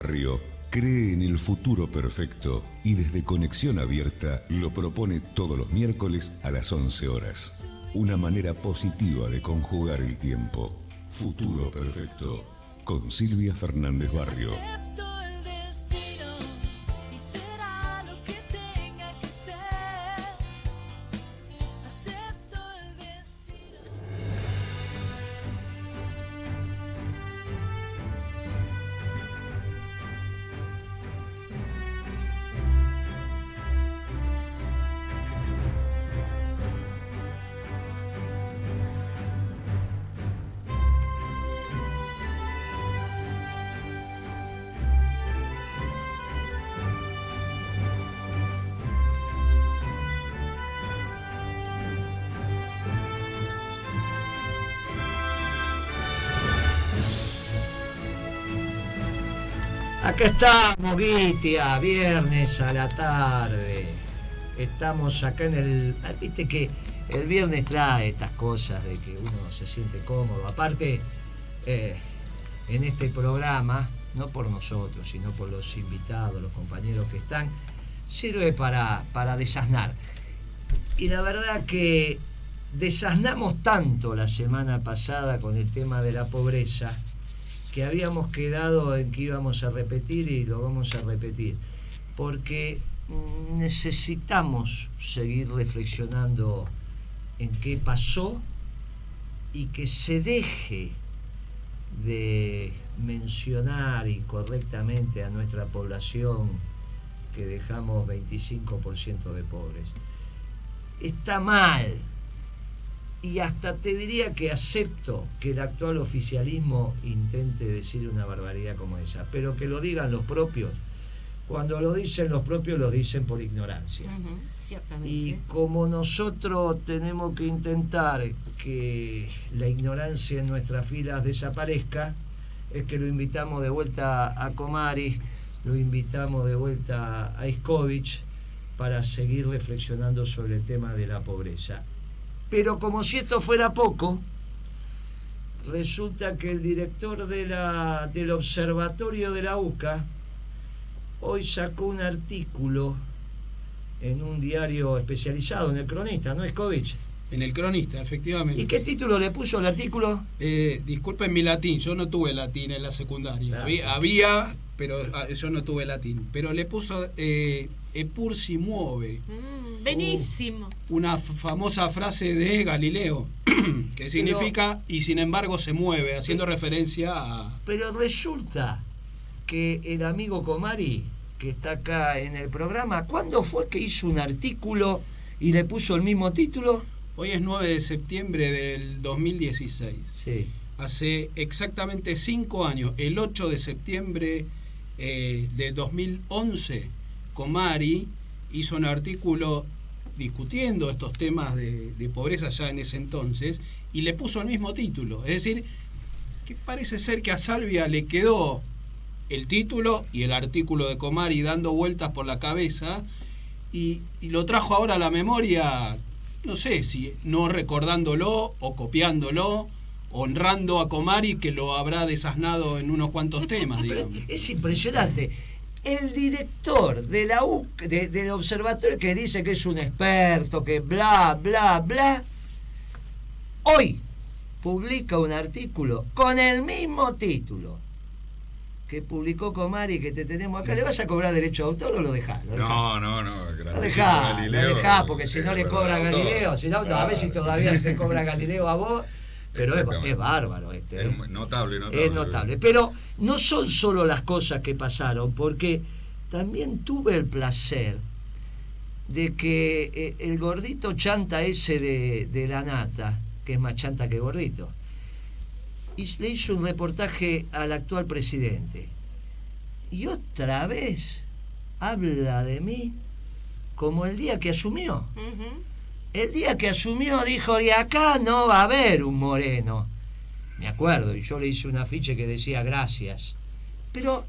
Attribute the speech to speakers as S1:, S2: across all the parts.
S1: Barrio cree en el futuro perfecto y desde Conexión Abierta lo propone todos los miércoles a las 11 horas. Una manera positiva de conjugar el tiempo. Futuro perfecto con Silvia Fernández Barrio.
S2: Acepto el destino y será lo que tenga que ser. Acepto el destino.
S3: Acá estamos, Vitia, viernes a la tarde. Estamos acá en el... Viste que el viernes trae estas cosas de que uno se siente cómodo. Aparte, en este programa, no por nosotros, sino por los invitados, los compañeros que están, sirve para desasnar. Y la verdad que desasnamos tanto la semana pasada con el tema de la pobreza, que habíamos quedado en que íbamos a repetir y lo vamos a repetir, porque necesitamos seguir reflexionando en qué pasó y que se deje de mencionar incorrectamente a nuestra población que dejamos 25% de pobres. Está mal. Y hasta te diría que acepto que el actual oficialismo intente decir una barbaridad como esa, pero que lo digan los propios. Cuando lo dicen los propios, lo dicen por ignorancia.
S4: Ciertamente.
S3: Y como nosotros tenemos que intentar que la ignorancia en nuestras filas desaparezca, es que lo invitamos de vuelta a Comari, lo invitamos de vuelta a Iskovich para seguir reflexionando sobre el tema de la pobreza. Pero como si esto fuera poco, resulta que el director del observatorio de la UCA hoy sacó un artículo en un diario especializado, en El Cronista, ¿no, Iskovich?
S5: En El Cronista, efectivamente.
S3: ¿Y qué título le puso el artículo?
S5: Disculpen mi latín, yo no tuve latín en la secundaria.
S3: Claro.
S5: Había, pero yo no tuve latín. Pero le puso Epur si muove.
S4: Benísimo.
S5: Una famosa frase de Galileo, que significa y sin embargo se mueve, haciendo referencia a...
S3: Pero resulta que el amigo Comari, que está acá en el programa, ¿cuándo fue que hizo un artículo y le puso el mismo título?
S5: Hoy es 9 de septiembre del 2016.
S3: Sí.
S5: Hace exactamente 5 años, el 8 de septiembre de 2011, Comari hizo un artículo discutiendo estos temas de pobreza ya en ese entonces y le puso el mismo título. Es decir, que parece ser que a Salvia le quedó el título y el artículo de Comari dando vueltas por la cabeza y lo trajo ahora a la memoria, no sé si no recordándolo o copiándolo, honrando a Comari que lo habrá desasnado en unos cuantos temas, digamos.
S3: Es impresionante. El director de la del observatorio, que dice que es un experto, que bla, bla, bla, hoy publica un artículo con el mismo título que publicó Comari, que te tenemos acá. ¿Le vas a cobrar derecho de autor o lo dejás?
S6: No.
S3: Lo dejá, porque si no le cobra a Galileo, si no, a ver si todavía se cobra a Galileo a vos. Pero es bárbaro este.
S6: Es notable.
S3: Es notable. Pero no son solo las cosas que pasaron, porque también tuve el placer de que el gordito chanta ese de la nata, que es más chanta que gordito, y le hizo un reportaje al actual presidente. Y otra vez habla de mí como el día que asumió. El día que asumió dijo, y acá no va a haber un moreno. Me acuerdo, y yo le hice un afiche que decía gracias. Pero,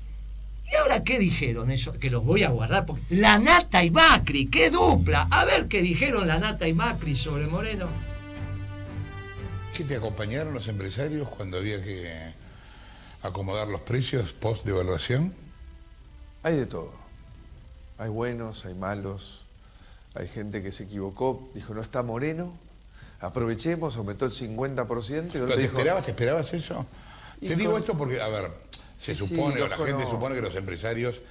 S3: ¿y ahora qué dijeron eso? Que los voy a guardar, porque la Nata y Macri, qué dupla. A ver qué dijeron la Nata y Macri sobre Moreno.
S7: ¿Qué te acompañaron los empresarios cuando había que acomodar los precios post devaluación?
S6: Hay de todo. Hay buenos, hay malos, hay gente que se equivocó, dijo no está Moreno, aprovechemos, aumentó el 50%. Y
S7: ¿Pero te esperabas eso? Te digo esto porque, a ver, se
S6: Sí,
S7: supone, o la
S6: loco,
S7: gente
S6: no.
S7: supone que los empresarios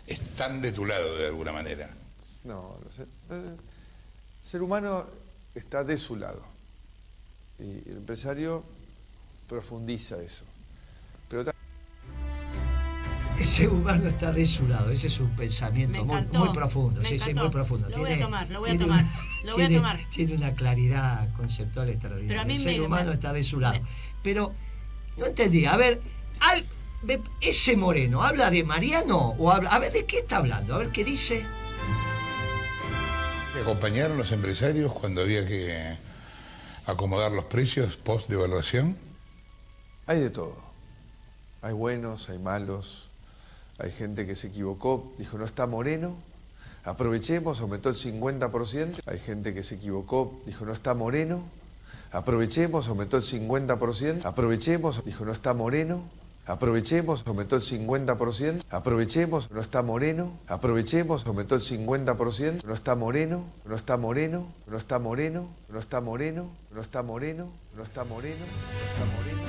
S7: están de tu lado de alguna manera.
S6: No, el ser humano está de su lado. Y el empresario profundiza eso. Pero
S3: El ser humano está de su lado, ese es un pensamiento
S4: Me
S3: muy,
S4: encantó,
S3: muy profundo,
S4: me
S3: sí,
S4: encantó.
S3: muy profundo.
S4: Lo voy a tomar, lo voy a
S3: tiene
S4: tomar,
S3: una-
S4: lo voy a tomar.
S3: Tiene una claridad conceptual extraordinaria.
S4: Pero a mí
S3: el ser
S4: me-
S3: humano
S4: me-
S3: está de su lado.
S4: me-
S3: Pero no entendí, a ver, ese Moreno, ¿habla de Mariano o habla? A ver, ¿de qué está hablando? A ver qué dice.
S7: ¿Te acompañaron los empresarios cuando había que acomodar los precios post devaluación?
S6: hay de todo. Hay buenos, hay malos, hay gente que se equivocó, dijo no está Moreno, aprovechemos, aumentó el 50%. Hay gente que se equivocó, dijo no está Moreno, aprovechemos, aumentó el 50%. Aprovechemos, dijo no está Moreno. Aprovechemos, aumentó el 50%. Aprovechemos, no está Moreno. Aprovechemos, aumentó el 50%. No está Moreno, no está Moreno, no está Moreno, no está Moreno, no está Moreno, no está Moreno, no está Moreno.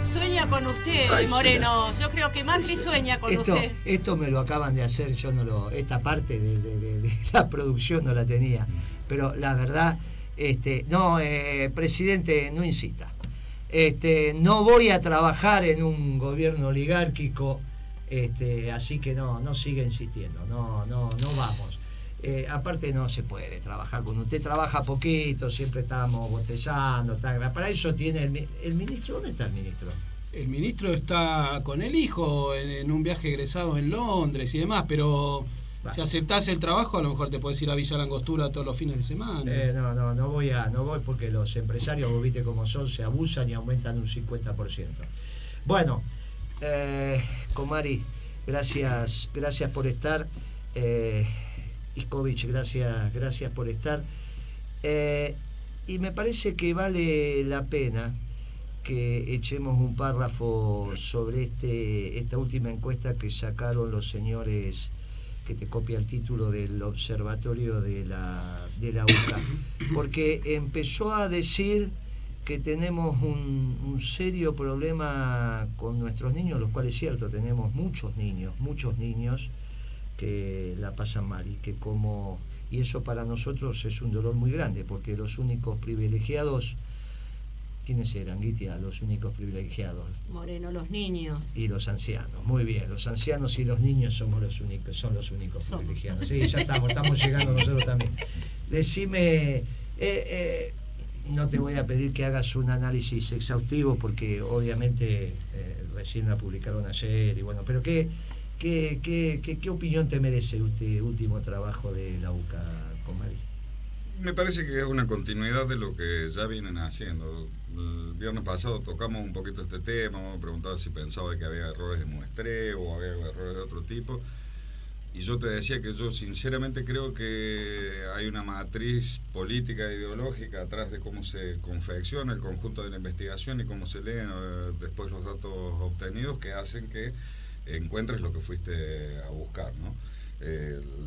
S4: Sueña con usted,
S3: Ay,
S4: Moreno. Yo creo que Macri sueña con usted.
S3: Esto me lo acaban de hacer, yo no lo, esta parte de la producción no la tenía, pero la verdad, no, presidente, no insista. No voy a trabajar en un gobierno oligárquico, así que no siga insistiendo, no vamos. Aparte no se puede trabajar con usted, trabaja poquito, siempre estamos bostezando, para eso tiene el ministro. ¿Dónde está el ministro?
S5: El ministro está con el hijo en un viaje egresado en Londres y demás, pero si aceptás el trabajo, a lo mejor te podés ir a Villa Langostura todos los fines de semana.
S3: No voy porque los empresarios, vos viste cómo son, se abusan y aumentan un 50%. Bueno, Comari, gracias por estar. Iskovich, gracias por estar. Y me parece que vale la pena que echemos un párrafo sobre esta última encuesta que sacaron los señores, que te copia el título del observatorio de la UCA, porque empezó a decir que tenemos un serio problema con nuestros niños, lo cual es cierto, tenemos muchos niños que la pasan mal y eso para nosotros es un dolor muy grande, porque los únicos privilegiados, ¿quiénes eran, Guitia? Los únicos privilegiados.
S4: Moreno, los niños.
S3: Y los ancianos, muy bien, los ancianos y los niños son los únicos privilegiados. Sí, ya estamos llegando nosotros también. Decime, no te voy a pedir que hagas un análisis exhaustivo, porque obviamente recién la publicaron ayer, y bueno, pero ¿qué opinión te merece este último trabajo de la UCA, Comari?
S8: Me parece que es una continuidad de lo que ya vienen haciendo. El viernes pasado tocamos un poquito este tema, me preguntaba si pensaba que había errores de muestreo o había errores de otro tipo. Y yo te decía que yo sinceramente creo que hay una matriz política e ideológica atrás de cómo se confecciona el conjunto de la investigación y cómo se leen después los datos obtenidos, que hacen que encuentres lo que fuiste a buscar, ¿no?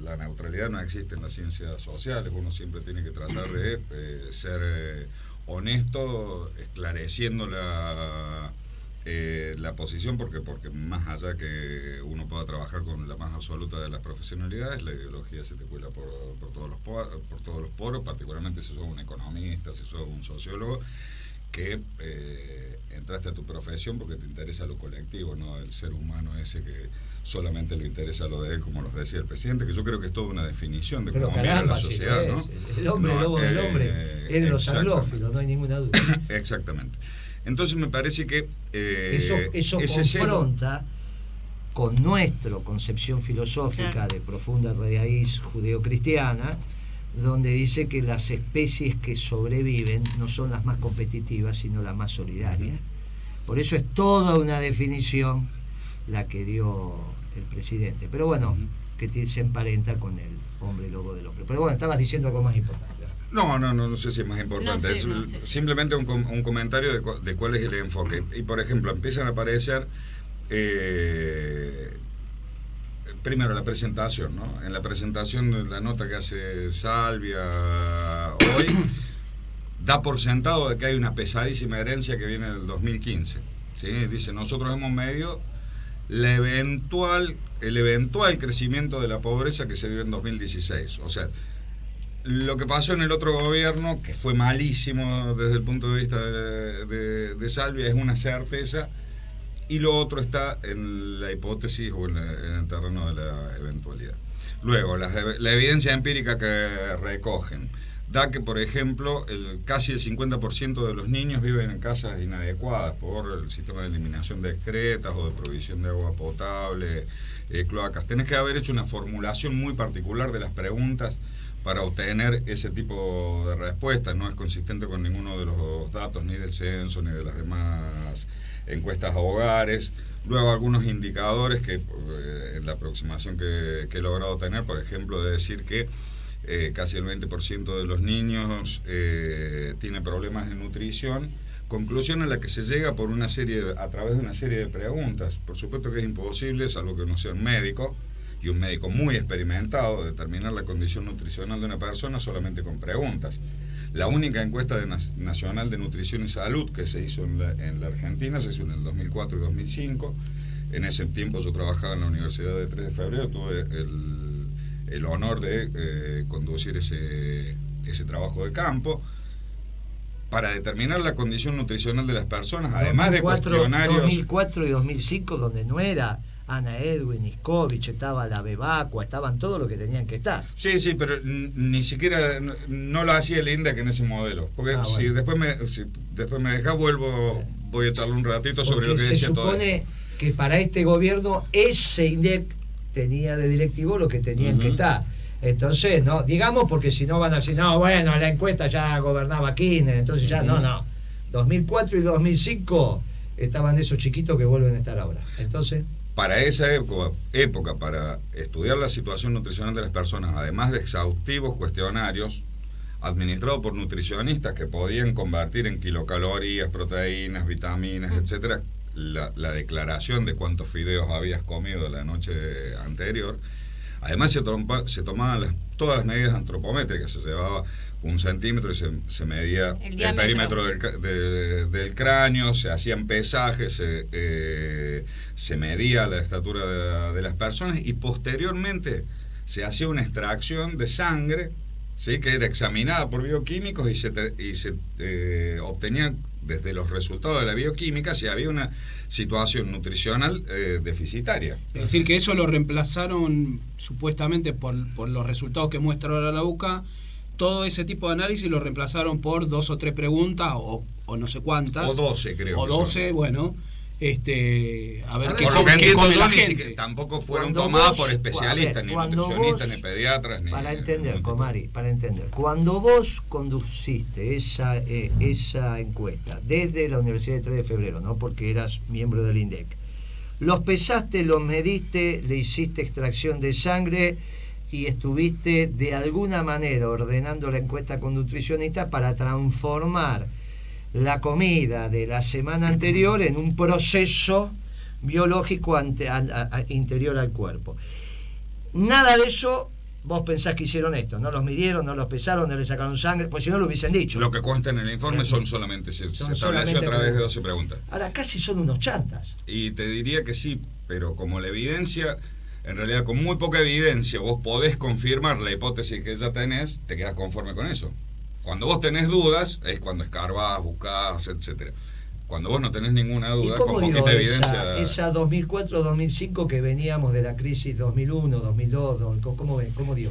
S8: La neutralidad no existe en las ciencias sociales, uno siempre tiene que tratar de ser honesto, esclareciendo la posición, porque más allá que uno pueda trabajar con la más absoluta de las profesionalidades, la ideología se te cuela por todos los poros, particularmente si sos un economista, si sos un sociólogo, que entraste a tu profesión porque te interesa lo colectivo, no el ser humano ese que solamente le interesa lo de él, como nos decía el presidente, que yo creo que es toda una definición de cómo mira la sociedad, ¿no?
S3: El hombre, el lobo del hombre, es de los anglófilos, no hay ninguna duda.
S8: Exactamente. Entonces me parece que
S3: eso confronta con nuestra concepción filosófica, claro, de profunda raíz judeocristiana, donde dice que las especies que sobreviven no son las más competitivas, sino las más solidarias. Por eso es toda una definición la que dio el presidente. Pero bueno, que se emparenta con el hombre lobo del hombre. Pero bueno, estabas diciendo algo más importante.
S8: No sé si es más importante.
S4: No sé.
S8: Simplemente un comentario de cuál es el enfoque. Y por ejemplo, empiezan a aparecer primero la presentación, ¿no? En la presentación de la nota que hace Salvia hoy, da por sentado de que hay una pesadísima herencia que viene del 2015. ¿Sí? Dice, nosotros hemos medido el eventual crecimiento de la pobreza que se dio en 2016. O sea, lo que pasó en el otro gobierno, que fue malísimo desde el punto de vista de Salvia, es una certeza, y lo otro está en la hipótesis o en el terreno de la eventualidad. Luego, la evidencia empírica que recogen da que, por ejemplo, casi el 50% de los niños viven en casas inadecuadas por el sistema de eliminación de excretas o de provisión de agua potable, cloacas. Tenés que haber hecho una formulación muy particular de las preguntas para obtener ese tipo de respuestas. No es consistente con ninguno de los datos, ni del censo, ni de las demás encuestas a hogares. Luego algunos indicadores que en la aproximación que he logrado tener, por ejemplo, de decir que casi el 20% de los niños tiene problemas de nutrición, conclusión a la que se llega a través de una serie de preguntas. Por supuesto que es imposible, salvo que uno sea un médico, y un médico muy experimentado, determinar la condición nutricional de una persona solamente con preguntas. La única encuesta nacional de nutrición y salud que se hizo en la Argentina se hizo en el 2004 y 2005. En ese tiempo yo trabajaba en la Universidad de 3 de Febrero, tuve el honor de conducir ese trabajo de campo para determinar la condición nutricional de las personas, además de cuestionarios.
S3: 2004 y 2005, donde no era Ana Edwin, Iskovich, estaba la Bebacua, estaban todos los que tenían que estar.
S8: Sí, pero ni siquiera no lo hacía el INDEC en ese modelo. Porque si después me deja, voy a echarle un ratito sobre lo que decía todo.
S3: Se supone que para este gobierno ese INDEC tenía de directivo lo que tenían que estar. Entonces, no, digamos, porque si no van a decir, no, bueno, la encuesta ya gobernaba Kirchner, entonces ya, no. 2004 y 2005 estaban esos chiquitos que vuelven a estar ahora. Entonces,
S8: para esa época, para estudiar la situación nutricional de las personas, además de exhaustivos cuestionarios administrados por nutricionistas que podían convertir en kilocalorías, proteínas, vitaminas, etcétera, la declaración de cuántos fideos habías comido la noche anterior. Además se tomaban todas las medidas antropométricas, se llevaba 1 centímetro y se medía el perímetro del cráneo, se hacían pesajes, se medía la estatura de las personas, y posteriormente se hacía una extracción de sangre, ¿sí?, que era examinada por bioquímicos y se obtenía desde los resultados de la bioquímica si había una situación nutricional deficitaria.
S5: Es decir, que eso lo reemplazaron supuestamente por los resultados que muestra ahora la UCA. Todo ese tipo de análisis lo reemplazaron por 2 o 3 preguntas o no sé cuántas.
S8: O 12, creo.
S5: O 12, bueno. A ver qué
S8: por lo que entiendo yo,
S5: la gente.
S8: Que tampoco fueron tomadas por especialistas, ni nutricionistas, ni pediatras, ni...
S3: Para entender, Comari, para entender. Cuando vos conduciste esa encuesta desde la Universidad de 3 de Febrero, ¿no?, porque eras miembro del INDEC, los pesaste, los mediste, le hiciste extracción de sangre y estuviste de alguna manera ordenando la encuesta con nutricionistas para transformar la comida de la semana anterior en un proceso biológico interior al cuerpo. Nada de eso vos pensás que hicieron esto, no los midieron, no los pesaron, no le sacaron sangre, pues si no lo hubiesen dicho.
S8: Lo que consta en el informe se estableció a través de 12 preguntas.
S3: Ahora casi son unos chantas.
S8: Y te diría que sí, pero como la evidencia, en realidad con muy poca evidencia, vos podés confirmar la hipótesis que ya tenés, te quedás conforme con eso. Cuando vos tenés dudas, es cuando escarbás, buscás, etcétera. Cuando vos no tenés ninguna duda, con poquita evidencia...
S3: Esa 2004-2005 que veníamos de la crisis 2001, 2002, ¿cómo digo?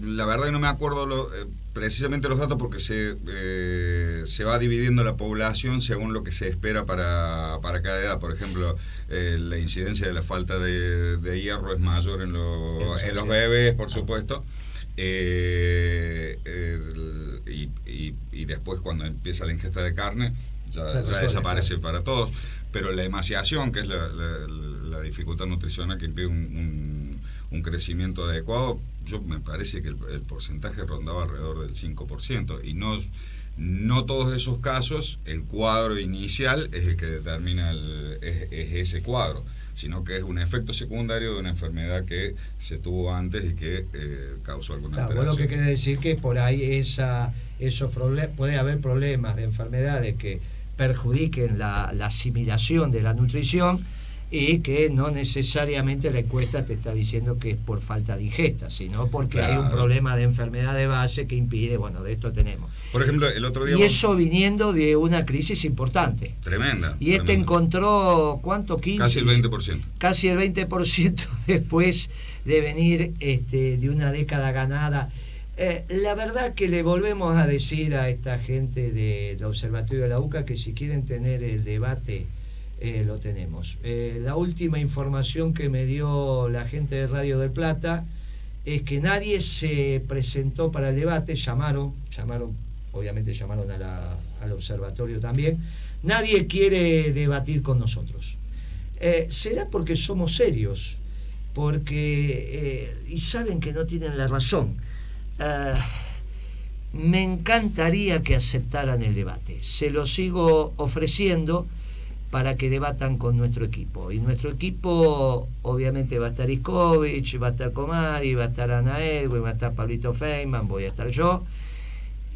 S8: La verdad que no me acuerdo precisamente los datos, porque se va dividiendo la población según lo que se espera para cada edad. Por ejemplo, la incidencia de la falta de hierro es mayor en los bebés, por supuesto. Y después, cuando empieza la ingesta de carne, ya desaparece para todos. Pero la emaciación, que es la dificultad nutricional que impide un crecimiento adecuado, me parece que el porcentaje rondaba alrededor del 5%. Y no todos esos casos, el cuadro inicial es el que determina es ese cuadro. sino que es un efecto secundario de una enfermedad que se tuvo antes y que causó alguna
S3: Claro, vos lo que
S8: alteración.
S3: querés decir que por ahí puede haber problemas de enfermedades que perjudiquen la asimilación de la nutrición y que no necesariamente la encuesta te está diciendo que es por falta de ingesta, sino porque hay un
S8: Claro.
S3: problema de enfermedad de base que impide, bueno, de esto tenemos.
S8: Por ejemplo, el otro día...
S3: Y eso viniendo de una crisis importante.
S8: Tremenda.
S3: Y este
S8: tremenda.
S3: encontró, ¿cuánto? 15.
S8: Casi el 20%.
S3: Casi el 20% después de venir de una década ganada. La verdad que le volvemos a decir a esta gente del Observatorio de la UCA que si quieren tener el debate, lo tenemos. La última información que me dio la gente de Radio del Plata es que nadie se presentó para el debate, obviamente llamaron al observatorio también, nadie quiere debatir con nosotros. Será porque somos serios, porque y saben que no tienen la razón. Me encantaría que aceptaran el debate, se lo sigo ofreciendo para que debatan con nuestro equipo. Y nuestro equipo obviamente va a estar Iskovich, va a estar Comari, va a estar Ana Edwin, va a estar Pablito Feynman, voy a estar yo,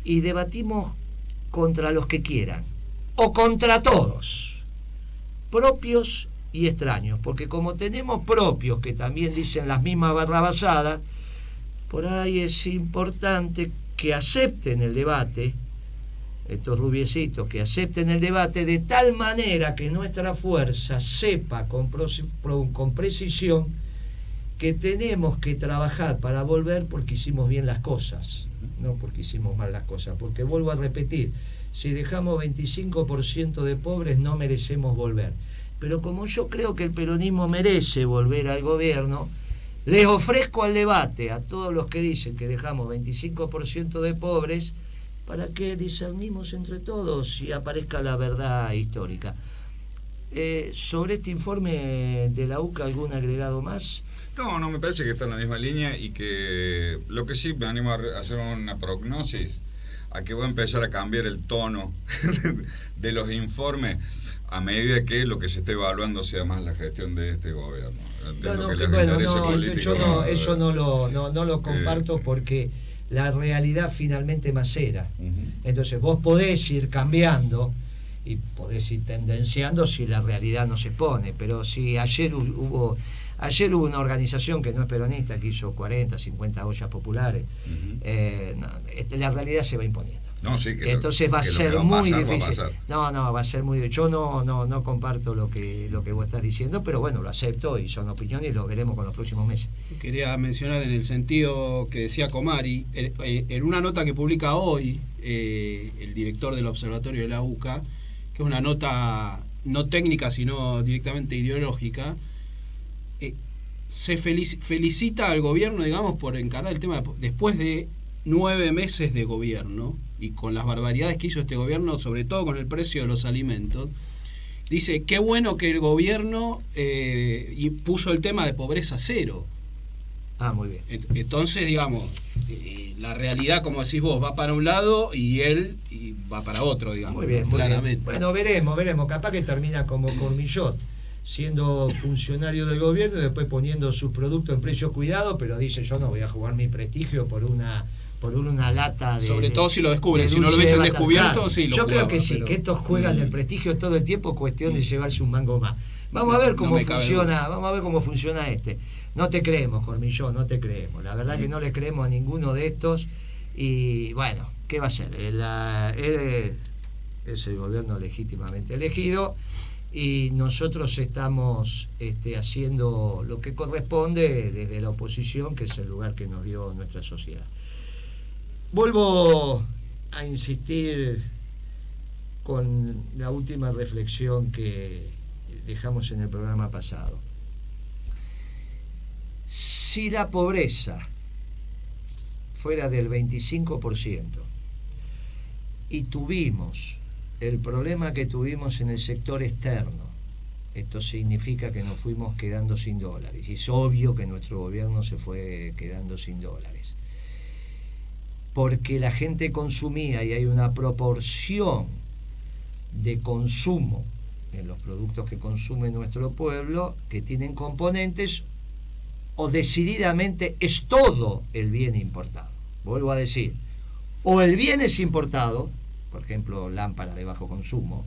S3: y debatimos contra los que quieran, o contra todos, propios y extraños, porque como tenemos propios que también dicen las mismas barrabasadas, por ahí es importante que acepten el debate, estos rubiecitos que acepten el debate de tal manera que nuestra fuerza sepa con precisión que tenemos que trabajar para volver porque hicimos bien las cosas, no porque hicimos mal las cosas, porque vuelvo a repetir, si dejamos 25% de pobres no merecemos volver, pero como yo creo que el peronismo merece volver al gobierno, les ofrezco al debate a todos los que dicen que dejamos 25% de pobres para que discernimos entre todos y aparezca la verdad histórica. Sobre este informe de la UCA, ¿algún agregado más?
S8: No, me parece que está en la misma línea y que lo que sí me animo a hacer una prognosis, a que va a empezar a cambiar el tono de los informes a medida que lo que se esté evaluando sea más la gestión de este gobierno. Entiendo que les interese político,
S3: yo eso no lo comparto porque la realidad finalmente macera. Entonces vos podés ir cambiando y podés ir tendenciando si la realidad no se pone, pero si ayer hubo una organización que no es peronista que hizo 40, 50 ollas populares, la realidad se va imponiendo.
S8: No, sí,
S3: entonces va a ser muy difícil. Va a ser muy difícil. Yo no comparto lo que vos estás diciendo, pero bueno, lo acepto y son opiniones y lo veremos con los próximos meses.
S5: Quería mencionar en el sentido que decía Comari, en una nota que publica hoy el director del Observatorio de la UCA, que es una nota no técnica sino directamente ideológica, se felicita al gobierno, digamos, por encarar el tema después de 9 meses de gobierno y con las barbaridades que hizo este gobierno, sobre todo con el precio de los alimentos. Dice, qué bueno que el gobierno puso el tema de pobreza cero.
S3: Muy bien.
S5: Entonces, digamos, la realidad, como decís vos, va para un lado y él va para otro, digamos.
S3: Muy bien,
S5: claramente.
S3: Bueno, veremos. Capaz que termina como Cormillot, siendo funcionario del gobierno y después poniendo sus productos en precio cuidado, pero dice, yo no voy a jugar mi prestigio por una lata de...
S5: Sobre todo si lo descubren,
S3: de
S5: si no lo
S3: dulce
S5: hubiesen
S3: de
S5: descubierto,
S3: batata.
S5: sí lo
S3: Yo creo
S5: jugaba,
S3: que sí,
S5: pero...
S3: que estos juegan el prestigio todo el tiempo, cuestión de llevarse un mango más. Vamos a ver cómo funciona este. No te creemos, Cormillot, no te creemos. La verdad que no le creemos a ninguno de estos y bueno, ¿qué va a hacer? Él es el gobierno legítimamente elegido y nosotros estamos haciendo lo que corresponde desde la oposición, que es el lugar que nos dio nuestra sociedad. Vuelvo a insistir con la última reflexión que dejamos en el programa pasado. Si la pobreza fuera del 25% y tuvimos el problema que tuvimos en el sector externo, esto significa que nos fuimos quedando sin dólares. Y es obvio que nuestro gobierno se fue quedando sin dólares. Porque la gente consumía y hay una proporción de consumo en los productos que consume nuestro pueblo que tienen componentes o decididamente es todo el bien importado. Vuelvo a decir, o el bien es importado, por ejemplo, lámparas de bajo consumo,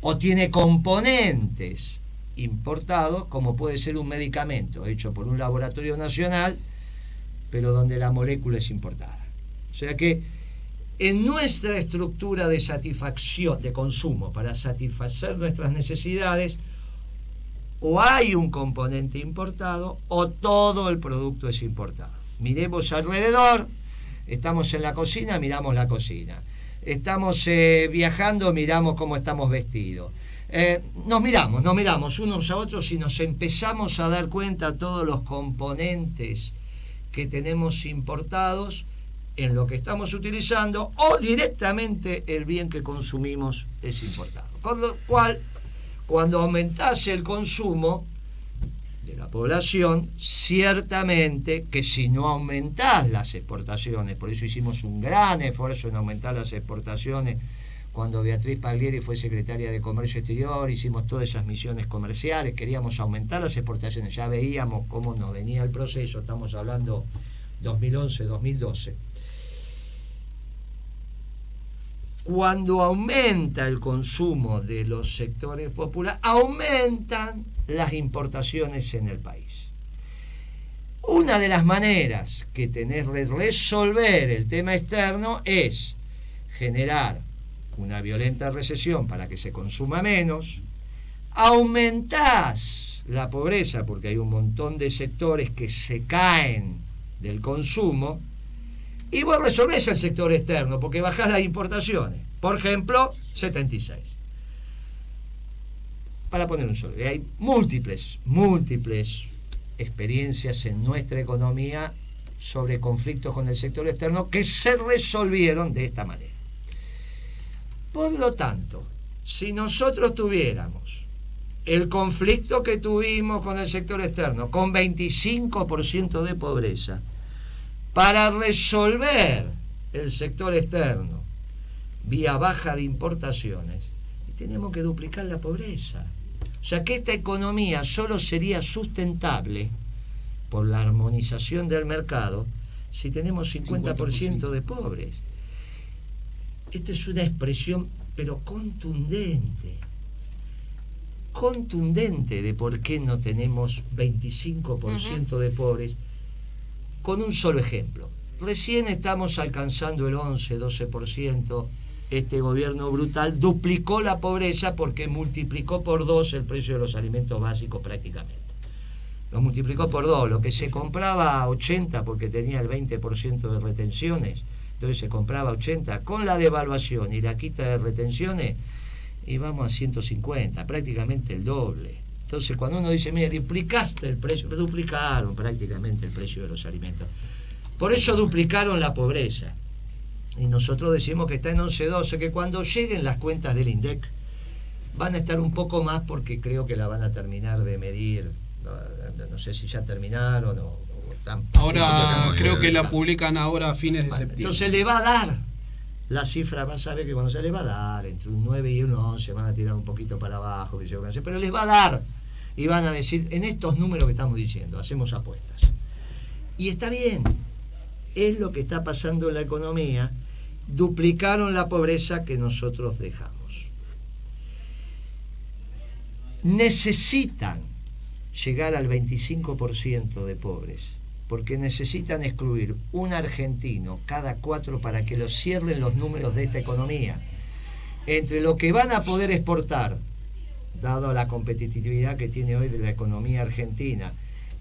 S3: o tiene componentes importados, como puede ser un medicamento hecho por un laboratorio nacional, pero donde la molécula es importada. O sea que en nuestra estructura de satisfacción, de consumo, para satisfacer nuestras necesidades, o hay un componente importado o todo el producto es importado. Miremos alrededor, estamos en la cocina, miramos la cocina. Estamos viajando, miramos cómo estamos vestidos. Nos miramos unos a otros y nos empezamos a dar cuenta de todos los componentes que tenemos importados en lo que estamos utilizando, o directamente el bien que consumimos es importado. Con lo cual, cuando aumentase el consumo de la población, ciertamente que si no aumentás las exportaciones, por eso hicimos un gran esfuerzo en aumentar las exportaciones, cuando Beatriz Paglieri fue secretaria de Comercio Exterior, hicimos todas esas misiones comerciales, queríamos aumentar las exportaciones, ya veíamos cómo nos venía el proceso, estamos hablando 2011, 2012. Cuando aumenta el consumo de los sectores populares, aumentan las importaciones en el país. Una de las maneras que tenés de resolver el tema externo es generar una violenta recesión para que se consuma menos, aumentás la pobreza porque hay un montón de sectores que se caen del consumo, y vos resolvés el sector externo porque bajás las importaciones. Por ejemplo, 76. Para poner un solo. Hay múltiples experiencias en nuestra economía sobre conflictos con el sector externo que se resolvieron de esta manera. Por lo tanto, si nosotros tuviéramos el conflicto que tuvimos con el sector externo, con 25% de pobreza, para resolver el sector externo vía baja de importaciones, tenemos que duplicar la pobreza. O sea que esta economía solo sería sustentable por la armonización del mercado si tenemos 50% de pobres. Esta es una expresión, pero contundente de por qué no tenemos 25% de pobres, con un solo ejemplo. Recién estamos alcanzando el 11, 12%. Este gobierno brutal duplicó la pobreza porque multiplicó por 2 el precio de los alimentos básicos prácticamente. Lo multiplicó por 2. Lo que se compraba a 80 porque tenía el 20% de retenciones, entonces se compraba a 80. Con la devaluación y la quita de retenciones, íbamos a 150, prácticamente el doble. Entonces, cuando uno dice, mira, duplicaste el precio, duplicaron prácticamente el precio de los alimentos. Por eso duplicaron la pobreza. Y nosotros decimos que está en 11-12, que cuando lleguen las cuentas del INDEC van a estar un poco más porque creo que la van a terminar de medir. No sé si ya terminaron o están.
S5: Ahora creo que la publican ahora a fines de septiembre.
S3: Entonces le va a dar la cifra, vas a ver que cuando se le va a dar entre un 9 y un 11, van a tirar un poquito para abajo, pero les va a dar. Y van a decir, en estos números que estamos diciendo, hacemos apuestas. Y está bien, es lo que está pasando en la economía. Duplicaron la pobreza que nosotros dejamos. Necesitan llegar al 25% de pobres, porque necesitan excluir un argentino cada 4 para que los cierren los números de esta economía. Entre lo que van a poder exportar, dado la competitividad que tiene hoy de la economía argentina,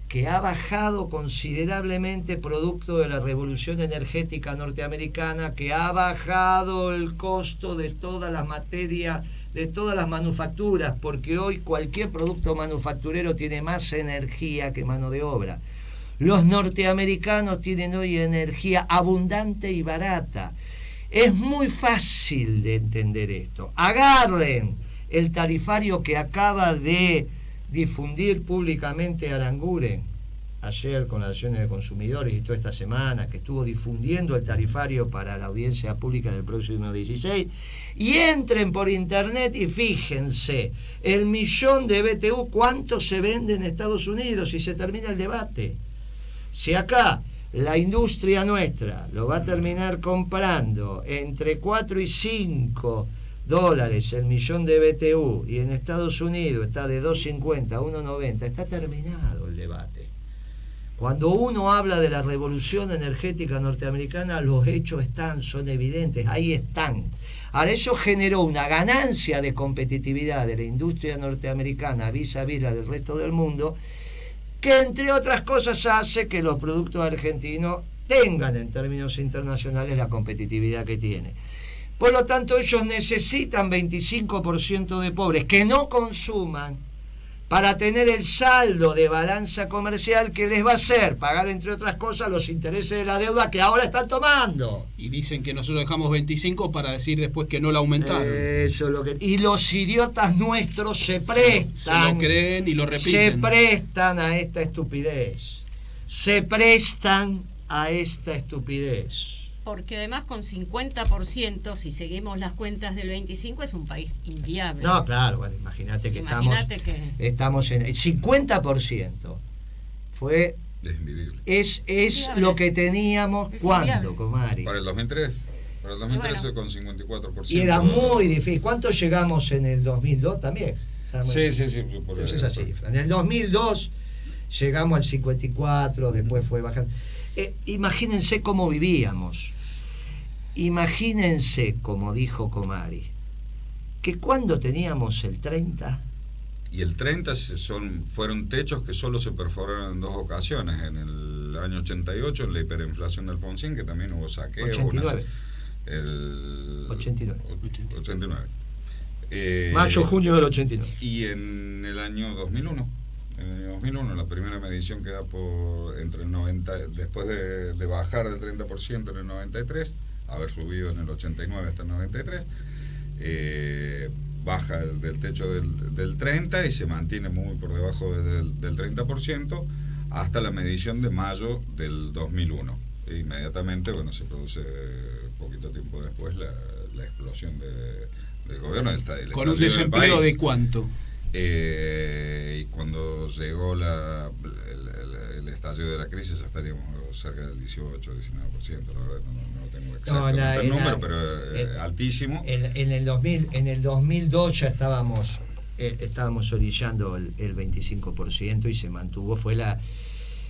S3: que ha bajado considerablemente producto de la revolución energética norteamericana, que ha bajado el costo de todas las materias, de todas las manufacturas, porque hoy cualquier producto manufacturero tiene más energía que mano de obra. Los norteamericanos tienen hoy energía abundante y barata. Es muy fácil de entender esto. Agarren el tarifario que acaba de difundir públicamente Aranguren ayer con las acciones de consumidores y toda esta semana, que estuvo difundiendo el tarifario para la audiencia pública en el próximo 16, y entren por internet y fíjense, el 1.000.000 de BTU, ¿cuánto se vende en Estados Unidos? Y se termina el debate. Si acá la industria nuestra lo va a terminar comprando entre 4 y 5 dólares el 1.000.000 de BTU, y en Estados Unidos está de 2.50 a 1.90, está terminado el debate. Cuando uno habla de la revolución energética norteamericana, los hechos son evidentes, ahí están. Ahora, eso generó una ganancia de competitividad de la industria norteamericana vis a vis la del resto del mundo, que entre otras cosas hace que los productos argentinos tengan en términos internacionales la competitividad que tiene. Por lo tanto, ellos necesitan 25% de pobres que no consuman para tener el saldo de balanza comercial que les va a hacer pagar, entre otras cosas, los intereses de la deuda que ahora están tomando.
S5: Y dicen que nosotros dejamos 25 para decir después que no la aumentaron.
S3: Eso es lo que... Y los idiotas nuestros se prestan...
S5: Se lo creen y lo repiten.
S3: Se prestan a esta estupidez. Se prestan a esta estupidez.
S4: Porque además con 50%, si seguimos las cuentas del 25, es un país inviable.
S3: No, claro, bueno, imagínate que estamos en el 50%. Fue... Es lo que teníamos cuando, Comari.
S8: Para el 2003. Para el 2013 con 54%.
S3: Y era muy difícil. ¿Cuánto llegamos en el 2002 también?
S8: Sí. Por
S3: esa cifra. En el 2002 llegamos al 54, después fue bajando. Imagínense cómo vivíamos. Imagínense, como dijo Comari, que cuando teníamos el 30...
S8: Y el 30 fueron techos que solo se perforaron en 2 ocasiones. En el año 88, en la hiperinflación de Alfonsín, que también hubo saqueo.
S3: 89.
S8: 89.
S3: Mayo, junio del 89.
S8: Y en el año 2001. En el año 2001, la primera medición que da entre el 90, después de bajar del 30% en el 93, haber subido en el 89 hasta el 93, baja del techo del 30 y se mantiene muy por debajo del 30% hasta la medición de mayo del 2001. E inmediatamente, se produce poquito tiempo después la explosión del gobierno.
S5: ¿Con un desempleo de cuánto?
S8: Y cuando llegó el estallido de la crisis estaríamos cerca del 18-19%, la verdad no tengo exactamente el número, pero altísimo.
S3: En el 2002 ya estábamos orillando el 25% y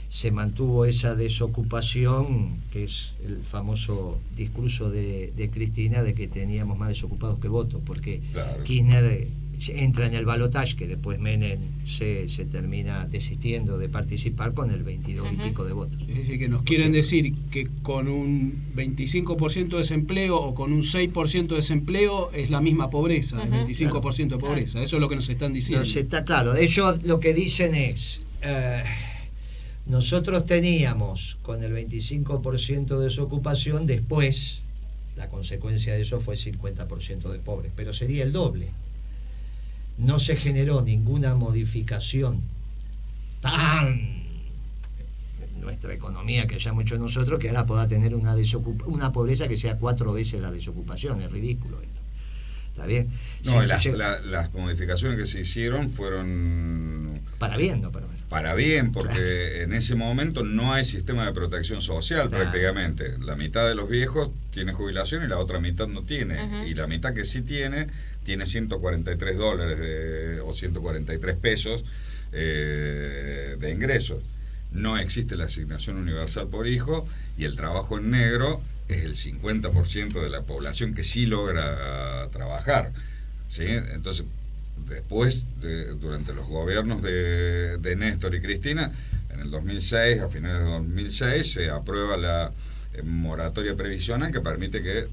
S3: se mantuvo esa desocupación, que es el famoso discurso de Cristina de que teníamos más desocupados que votos, porque claro. Kirchner entra en el balotaje, que después Menem se termina desistiendo de participar con el 22 y pico de votos.
S5: Es decir, que nos quieren decir que con un 25% de desempleo o con un 6% de desempleo es la misma pobreza, el 25% de pobreza. Claro. Eso es lo que nos están diciendo.
S3: Está claro. Ellos lo que dicen es... nosotros teníamos con el 25% de desocupación, después la consecuencia de eso fue 50% de pobres, pero sería el doble. No se generó ninguna modificación tan en nuestra economía que hayamos hecho nosotros que ahora pueda tener una pobreza que sea 4 veces la desocupación. Es ridículo esto. ¿Está bien?
S8: No, las modificaciones que se hicieron fueron...
S3: Para bien, no para mal.
S8: Para bien, porque en ese momento no hay sistema de protección social prácticamente. La mitad de los viejos tiene jubilación y la otra mitad no tiene. Y la mitad que sí tiene 143 dólares o 143 pesos de ingresos. No existe la asignación universal por hijo y el trabajo en negro es el 50% de la población que sí logra trabajar, ¿sí? Entonces, después, durante los gobiernos de Néstor y Cristina, en el 2006, a finales de 2006, se aprueba la moratoria previsional que permite que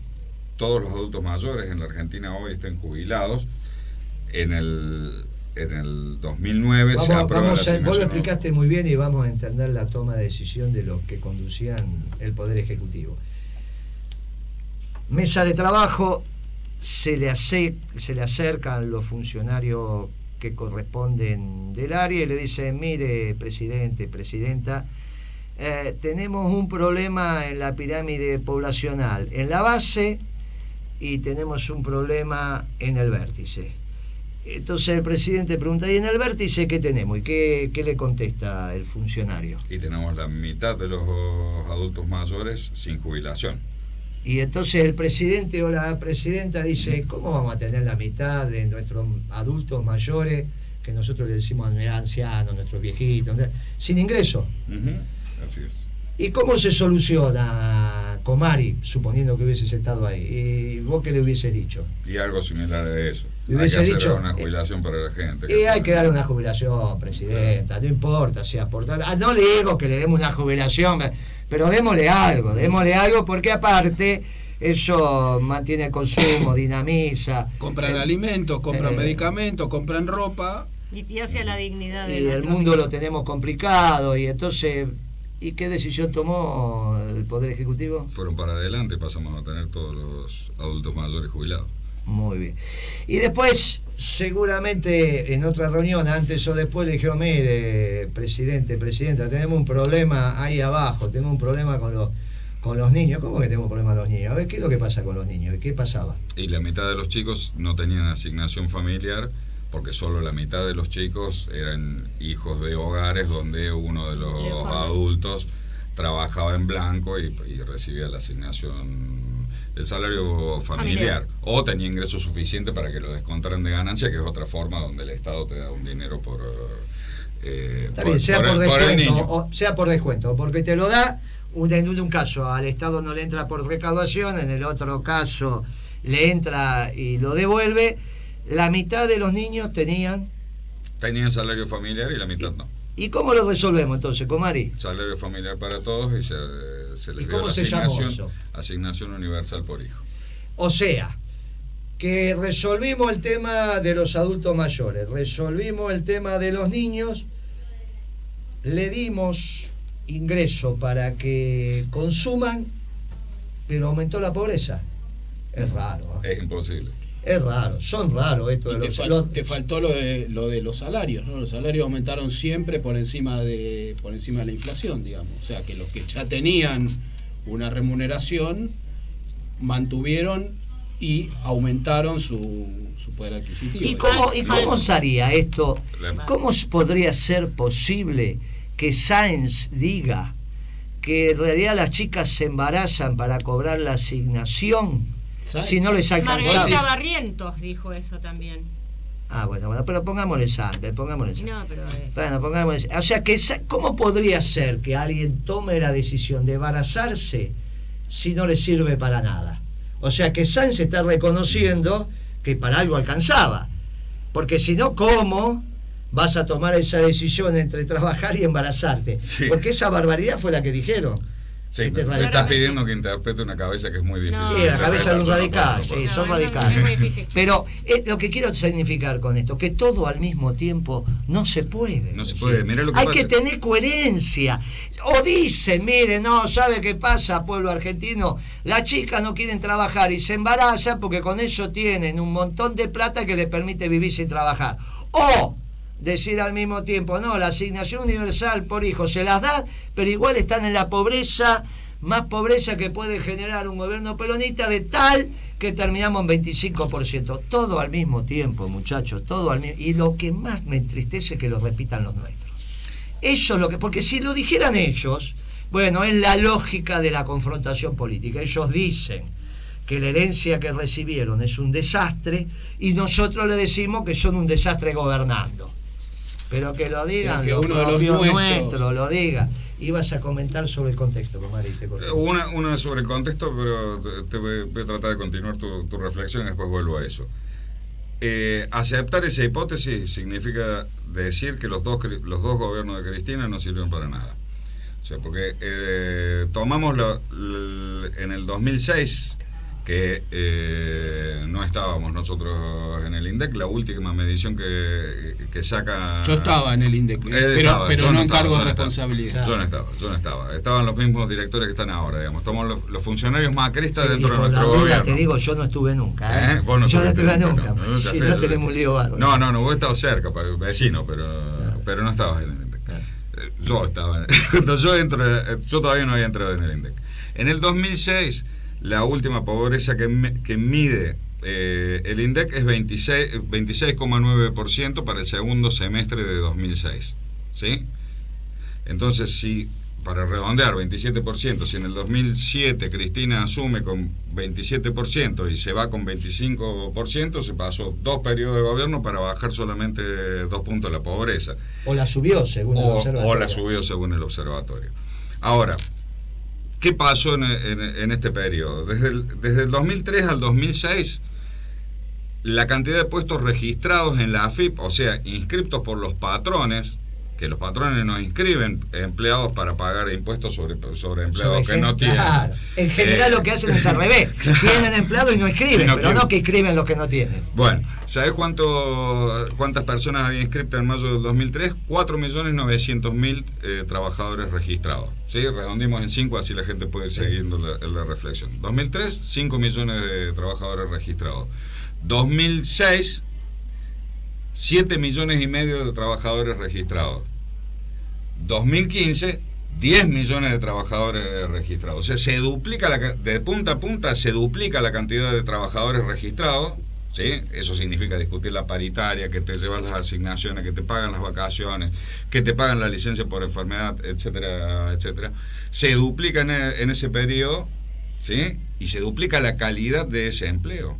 S8: todos los adultos mayores en la Argentina hoy estén jubilados. En el 2009 se aprueba la asignación.
S3: Vos lo explicaste muy bien y vamos a entender la toma de decisión de los que conducían el Poder Ejecutivo. Mesa de trabajo, se le acercan los funcionarios que corresponden del área y le dicen, mire, presidente, presidenta, tenemos un problema en la pirámide poblacional, en la base, y tenemos un problema en el vértice. Entonces el presidente pregunta, ¿y en el vértice qué tenemos? ¿Y qué le contesta el funcionario?
S8: Y tenemos la mitad de los adultos mayores sin jubilación.
S3: Y entonces el presidente o la presidenta dice, ¿cómo vamos a tener la mitad de nuestros adultos mayores, que nosotros le decimos ancianos, nuestros viejitos, sin ingreso?
S8: Así es.
S3: ¿Y cómo se soluciona, Comari, suponiendo que hubieses estado ahí? ¿Y vos qué le hubieses dicho?
S8: Y algo similar a eso.
S3: Le
S8: Hay que
S3: hubiese
S8: hacer
S3: dicho,
S8: una jubilación para la gente.
S3: Y hay que darle una jubilación, presidenta, no importa si aportar. No le digo que le demos una jubilación, pero démosle algo, porque aparte eso mantiene el consumo, dinamiza.
S5: Compran alimentos, compran medicamentos, compran ropa.
S4: Y hacia la dignidad de
S3: Y el mundo lo tenemos complicado, y entonces, ¿y qué decisión tomó el Poder Ejecutivo?
S8: Fueron para adelante, pasamos a tener todos los adultos mayores jubilados.
S3: Muy bien. Y después, seguramente en otra reunión, antes o después, le dijeron, mire, presidente, presidenta, tenemos un problema ahí abajo, tenemos un problema con los niños. ¿Cómo que tenemos un problema con los niños? A ver, ¿qué es lo que pasa con los niños? ¿Y qué pasaba?
S8: Y la mitad de los chicos no tenían asignación familiar, porque solo la mitad de los chicos eran hijos de hogares donde uno de los adultos trabajaba en blanco y recibía la asignación del salario familiar, o tenía ingresos suficientes para que lo descontaran de ganancia, que es otra forma donde el Estado te da un dinero por
S3: Está bien, sea por descuento, o sea por descuento, porque te lo da en un caso al Estado no le entra por recaudación, en el otro caso le entra y lo devuelve. La mitad de los niños tenían
S8: salario familiar y la mitad no.
S3: ¿Y cómo lo resolvemos entonces, Comari?
S8: Salario familiar para todos y se les dio la asignación universal por hijo.
S3: O sea, que resolvimos el tema de los adultos mayores, resolvimos el tema de los niños, le dimos ingreso para que consuman, pero aumentó la pobreza. Es raro, ¿eh?
S8: Es imposible.
S3: Es raro, son raros esto de
S5: Te faltó lo de los salarios, ¿no? Los salarios aumentaron siempre por encima de la inflación, digamos. O sea que los que ya tenían una remuneración mantuvieron y aumentaron su poder adquisitivo.
S3: ¿Y cómo sería esto? ¿Cómo podría ser posible que Sáenz diga que en realidad las chicas se embarazan para cobrar la asignación si no les alcanzaba?
S4: Margarita Barrientos dijo eso también.
S3: Bueno, pero pongámosle sample,
S4: No, pero
S3: Bueno, pongámosle. O sea, ¿cómo podría ser que alguien tome la decisión de embarazarse si no le sirve para nada? O sea, que Sáenz está reconociendo que para algo alcanzaba. Porque si no, ¿cómo vas a tomar esa decisión entre trabajar y embarazarte? Sí. Porque esa barbaridad fue la que dijeron.
S8: Sí, me estás pidiendo que interprete una cabeza que es muy difícil.
S3: Sí, la cabeza de un radical, sí, son radicales.
S4: Es muy difícil.
S3: Pero lo que quiero significar con esto, que todo al mismo tiempo no se puede.
S8: No se puede, mirá lo que
S3: hay
S8: pasa.
S3: Que tener coherencia. O dice, mire, no, ¿sabe qué pasa, pueblo argentino? Las chicas no quieren trabajar y se embarazan porque con eso tienen un montón de plata que les permite vivir sin trabajar. O decir al mismo tiempo, no, la asignación universal por hijo se las da, pero igual están en la pobreza, más pobreza que puede generar un gobierno peronista, de tal que terminamos en 25%. Todo al mismo tiempo, muchachos, todo al mismo. Y lo que más me entristece es que lo repitan los nuestros. Eso es lo que, porque si lo dijeran ellos, bueno, es la lógica de la confrontación política. Ellos dicen que la herencia que recibieron es un desastre y nosotros le decimos que son un desastre gobernando. Pero que lo digan,
S5: que
S3: los
S5: uno de los
S3: nuestros lo diga. Ibas a comentar sobre el contexto, Comari.
S8: Una sobre el contexto, pero te voy a tratar de continuar tu reflexión y después vuelvo a eso. Aceptar esa hipótesis significa decir que los dos gobiernos de Cristina no sirven para nada. O sea, porque tomamos en el 2006, que no estábamos nosotros en el INDEC. La última medición que saca...
S5: Yo estaba en el INDEC, pero no en cargo de responsabilidad.
S8: Yo no estaba. Estaban los mismos directores que están ahora, digamos. Estamos los funcionarios macristas dentro de nuestro gobierno.
S3: Te digo, yo no estuve nunca.
S8: Vos no
S3: yo no
S8: estuviste
S3: estuve nunca.
S8: nunca.
S3: Si no tenemos un lío bárbaro.
S8: No, vos estabas cerca, vecino, pero no estabas en el INDEC. Yo estaba. Cuando yo todavía no había entrado en el INDEC. En el 2006, la última pobreza que mide el INDEC es 26,9% para el segundo semestre de 2006. ¿Sí? Entonces, para redondear, 27%, si en el 2007 Cristina asume con 27% y se va con 25%, se pasó 2 periodos de gobierno para bajar solamente 2 puntos la pobreza.
S3: O la subió, según el observatorio.
S8: O la subió según el observatorio. Ahora, ¿qué pasó en este periodo? Desde el 2003 al 2006, la cantidad de puestos registrados en la AFIP, o sea, inscriptos por los patrones, que los patrones nos inscriben empleados para pagar impuestos sobre empleados que no tienen.
S3: Claro. En general lo que hacen es al revés. Tienen empleados y no inscriben, pero no que inscriben los que no tienen.
S8: Bueno, ¿sabés cuántas personas había inscritas en mayo del 2003? 4.900.000 trabajadores registrados. ¿Sí? Redondimos en 5, así la gente puede ir siguiendo la reflexión. 2003, 5 millones de trabajadores registrados. 2006, 7,5 millones de trabajadores registrados. 2015, 10 millones de trabajadores registrados. O sea, se duplica de punta a punta, se duplica la cantidad de trabajadores registrados. ¿Sí? Eso significa discutir la paritaria, que te llevan las asignaciones, que te pagan las vacaciones, que te pagan la licencia por enfermedad, etcétera, etcétera. Se duplica en ese periodo, ¿sí? Y se duplica la calidad de ese empleo.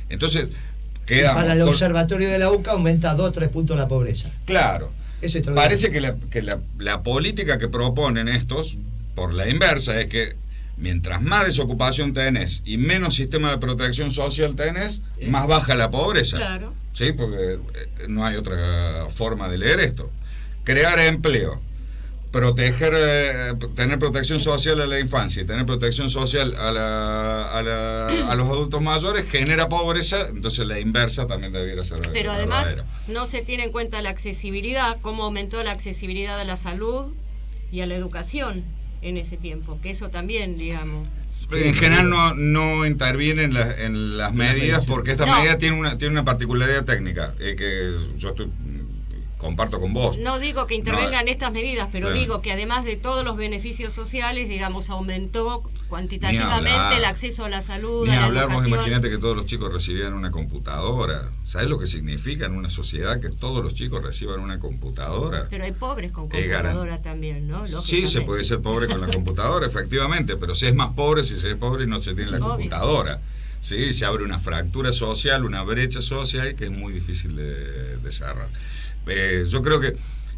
S8: Entonces,
S3: para el observatorio de la UCA aumenta 2-3 puntos la pobreza.
S8: Claro. Parece que la política que proponen estos, por la inversa, es que mientras más desocupación tenés y menos sistema de protección social tenés, más baja la pobreza.
S4: Claro.
S8: ¿Sí? Porque no hay otra forma de leer esto. Crear empleo, tener protección social a la infancia y tener protección social a los adultos mayores genera pobreza, entonces la inversa también debiera ser.
S4: Pero además no se tiene en cuenta la accesibilidad, cómo aumentó la accesibilidad a la salud y a la educación en ese tiempo, que eso también, digamos.
S8: En general no interviene en las medidas, porque esta medida tiene una particularidad técnica que yo comparto con vos.
S4: No digo que intervengan estas medidas, pero digo que además de todos los beneficios sociales, digamos, aumentó cuantitativamente el acceso a la salud, a la educación.
S8: Imagínate que todos los chicos recibieran una computadora. ¿Sabes lo que significa en una sociedad que todos los chicos reciban una computadora?
S4: Pero hay pobres con computadora también, ¿no?
S8: Sí, se puede ser pobre con la computadora, efectivamente, pero se es más pobre si se es pobre y no se tiene la computadora. ¿Sí? Se abre una fractura social, una brecha social que es muy difícil de cerrar. Yo creo que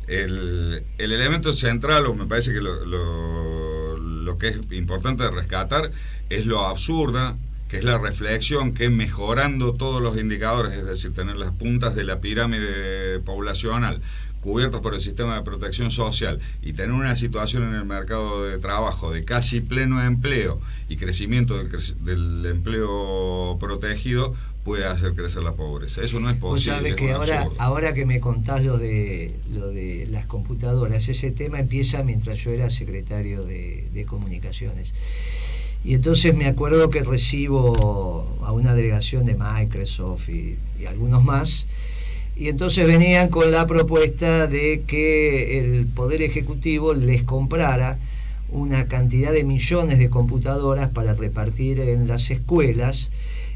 S8: el elemento central, o me parece que lo que es importante de rescatar, es lo absurda, que es la reflexión que mejorando todos los indicadores, es decir, tener las puntas de la pirámide poblacional cubiertos por el sistema de protección social y tener una situación en el mercado de trabajo de casi pleno empleo y crecimiento del empleo protegido, puede hacer crecer la pobreza. Eso no es posible.
S3: Sabes que ahora que me contás lo de las computadoras, ese tema empieza mientras yo era secretario de Comunicaciones. Y entonces me acuerdo que recibo a una delegación de Microsoft y algunos más, y entonces venían con la propuesta de que el Poder Ejecutivo les comprara una cantidad de millones de computadoras para repartir en las escuelas.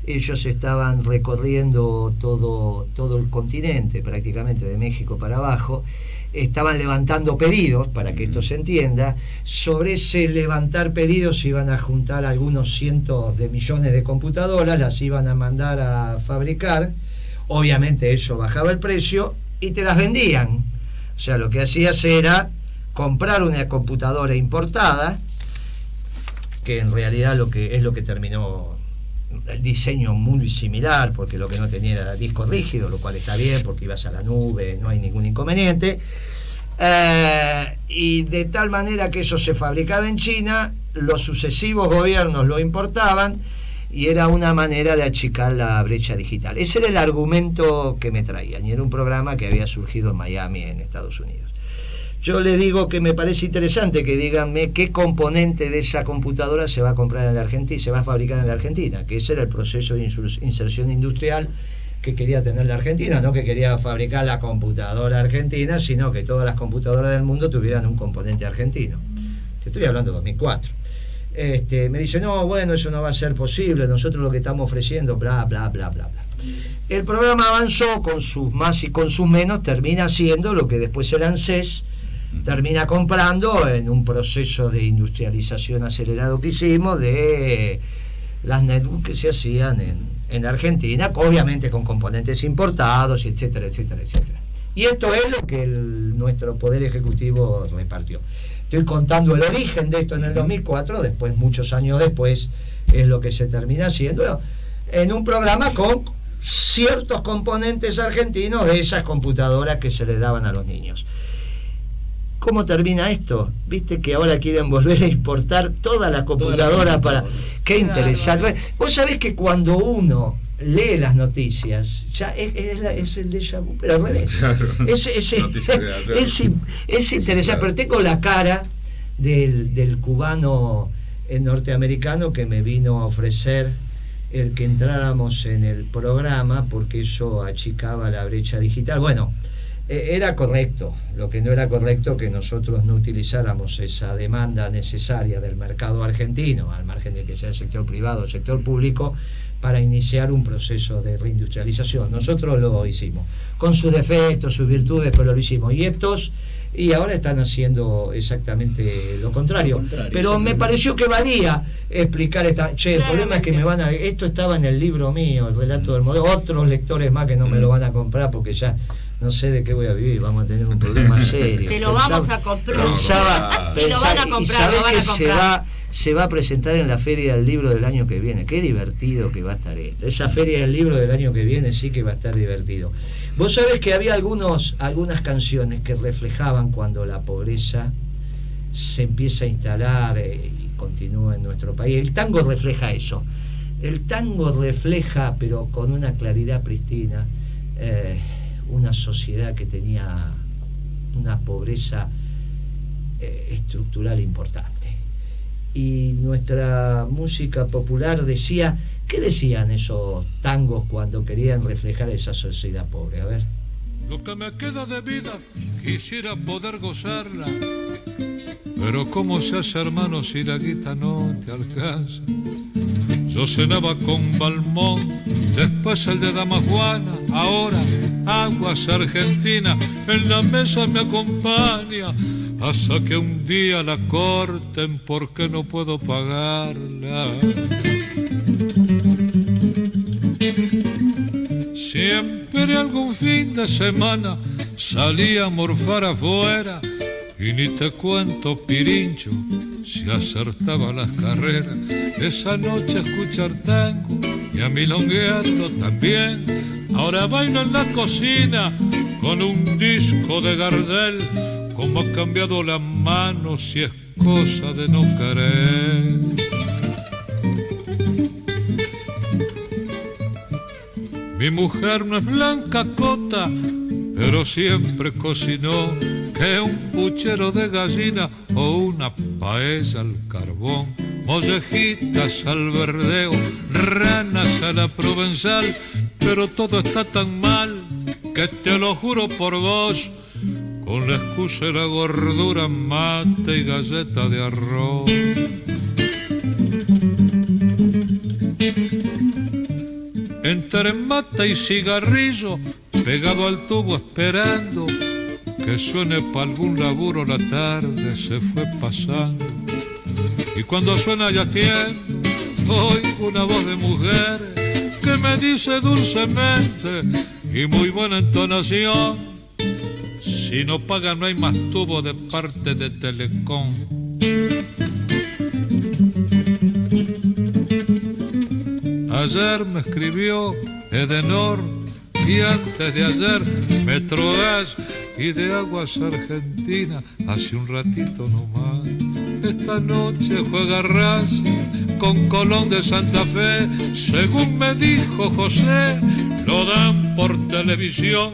S3: Ellos estaban recorriendo todo el continente, prácticamente de México para abajo, estaban levantando pedidos, para que esto se entienda. Sobre ese levantar pedidos iban a juntar algunos cientos de millones de computadoras, las iban a mandar a fabricar, obviamente eso bajaba el precio y te las vendían. O sea, lo que hacías era comprar una computadora importada, que en realidad lo que terminó el diseño muy similar, porque lo que no tenía era disco rígido, lo cual está bien porque ibas a la nube, no hay ningún inconveniente, y de tal manera que eso se fabricaba en China, los sucesivos gobiernos lo importaban y era una manera de achicar la brecha digital. Ese era el argumento que me traían, y era un programa que había surgido en Miami, en Estados Unidos. Yo le digo que me parece interesante que díganme qué componente de esa computadora se va a comprar en la Argentina, se va a fabricar en la Argentina, que ese era el proceso de inserción industrial que quería tener la Argentina, no que quería fabricar la computadora argentina, sino que todas las computadoras del mundo tuvieran un componente argentino. Te estoy hablando de 2004. Me dice, no, bueno, eso no va a ser posible, nosotros lo que estamos ofreciendo, bla, bla, bla, bla, bla. El programa avanzó con sus más y con sus menos, termina siendo lo que después el ANSES termina comprando en un proceso de industrialización acelerado que hicimos de las netbooks que se hacían en Argentina, obviamente con componentes importados, etcétera, etcétera, etcétera. Y esto es lo que nuestro Poder Ejecutivo repartió. Estoy contando el origen de esto en el 2004, después, muchos años después, es lo que se termina haciendo en un programa con ciertos componentes argentinos de esas computadoras que se le daban a los niños. ¿Cómo termina esto? Viste que ahora quieren volver a importar toda la computadora para... Qué interesante. Vos sabés que cuando uno lee las noticias, ya es el déjà vu, pero al revés. Claro. Es interesante, pero tengo la cara del cubano norteamericano que me vino a ofrecer el que entráramos en el programa porque eso achicaba la brecha digital. Bueno, era correcto. Lo que no era correcto que nosotros no utilizáramos esa demanda necesaria del mercado argentino, al margen de que sea el sector privado o el sector público, para iniciar un proceso de reindustrialización. Nosotros lo hicimos, con sus defectos, sus virtudes, pero lo hicimos. Y ahora están haciendo exactamente lo contrario. Pero me pareció que valía explicar el problema es que esto estaba en el libro mío, el relato del modelo, otros lectores más que no me lo van a comprar porque ya no sé de qué voy a vivir, vamos a tener un problema serio.
S4: Te lo vamos a comprar.
S3: Te lo van a comprar, se va a presentar en la Feria del Libro del año que viene. Qué divertido que va a estar esto. Esa Feria del Libro del año que viene sí que va a estar divertido. Vos sabés que había algunas canciones que reflejaban cuando la pobreza se empieza a instalar y continúa en nuestro país. El tango refleja eso. El tango refleja, pero con una claridad pristina, una sociedad que tenía una pobreza estructural importante. Y nuestra música popular decía, ¿qué decían esos tangos cuando querían reflejar esa sociedad pobre? A ver.
S9: Lo que me queda de vida quisiera poder gozarla, pero ¿cómo se hace, hermano, si la guita no te alcanza? Yo cenaba con Balmón, después el de Dama Juana, ahora Aguas Argentina en la mesa me acompaña, hasta que un día la corten porque no puedo pagarla. Siempre algún fin de semana salía a morfar afuera, y ni te cuento, Pirincho, si acertaba las carreras. Esa noche escuchar tango y a milonguearlo también. Ahora bailo en la cocina con un disco de Gardel. Cómo ha cambiado la mano si es cosa de no querer. Mi mujer no es blanca cota, pero siempre cocinó que un puchero de gallina o una paella al carbón, mollejitas al verdeo, ranas a la provenzal, pero todo está tan mal que te lo juro por vos, con la excusa de la gordura, mate y galleta de arroz. Entre mata y cigarrillo, pegado al tubo esperando que suene pa' algún laburo, la tarde se fue pasando. Y cuando suena ya tiene, oigo una voz de mujer que me dice dulcemente y muy buena entonación: si no pagan no hay más tubo de parte de Telecom. Ayer me escribió Edenor y antes de ayer Metrogas y de Aguas Argentina hace un ratito nomás. Esta noche juega Racing con Colón de Santa Fe. Según me dijo José, lo dan por televisión.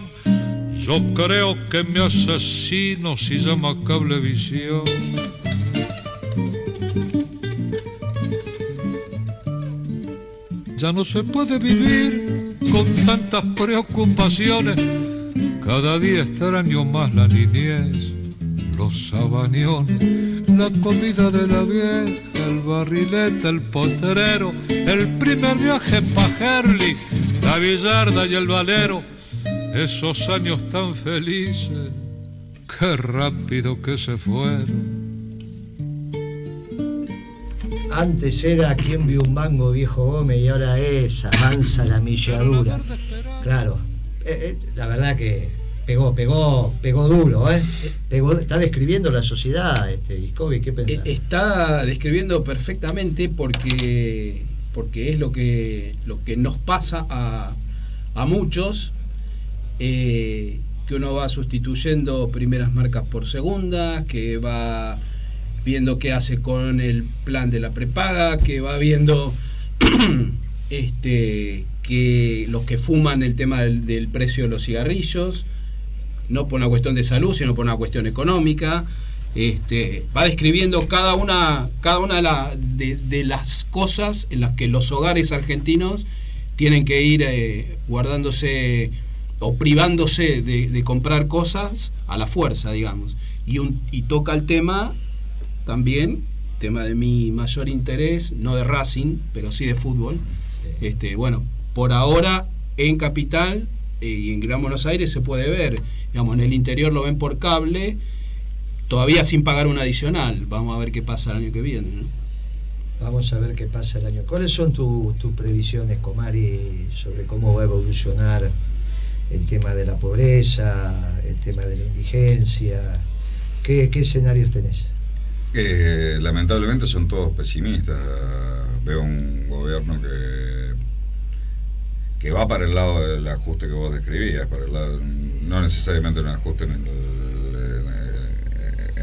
S9: Yo creo que mi asesino se llama Cablevisión. Ya no se puede vivir con tantas preocupaciones. Cada día extraño más la niñez, los sabaniones, la comida de la vieja, el barrilete, el potrero, el primer viaje pa' Herli, la billarda y el valero. Esos años tan felices, qué rápido que se fueron.
S3: Antes era quien vio un mango, viejo Gómez, y ahora es avanza la milladura. Claro, la verdad que pegó duro, está describiendo la sociedad, Iscovi, ¿qué pensás?
S5: Está describiendo perfectamente porque es lo que nos pasa a muchos, que uno va sustituyendo primeras marcas por segundas, que va viendo qué hace con el plan de la prepaga, que va viendo que los que fuman el tema del precio de los cigarrillos, no por una cuestión de salud, sino por una cuestión económica. Va describiendo cada una de las cosas en las que los hogares argentinos tienen que ir guardándose o privándose de comprar cosas a la fuerza, digamos. Y toca el tema también, tema de mi mayor interés, no de Racing, pero sí de fútbol. Sí. Bueno, por ahora en Capital y en Gran Buenos Aires se puede ver, digamos, en el interior lo ven por cable, todavía sin pagar un adicional. Vamos a ver qué pasa el año que viene, ¿no?
S3: Vamos a ver qué pasa el año. ¿Cuáles son tus previsiones, Comari, sobre cómo va a evolucionar el tema de la pobreza, el tema de la indigencia? ¿Qué escenarios tenés?
S8: Lamentablemente son todos pesimistas. Veo un gobierno que va para el lado del ajuste que vos describías, para el lado, no necesariamente un ajuste en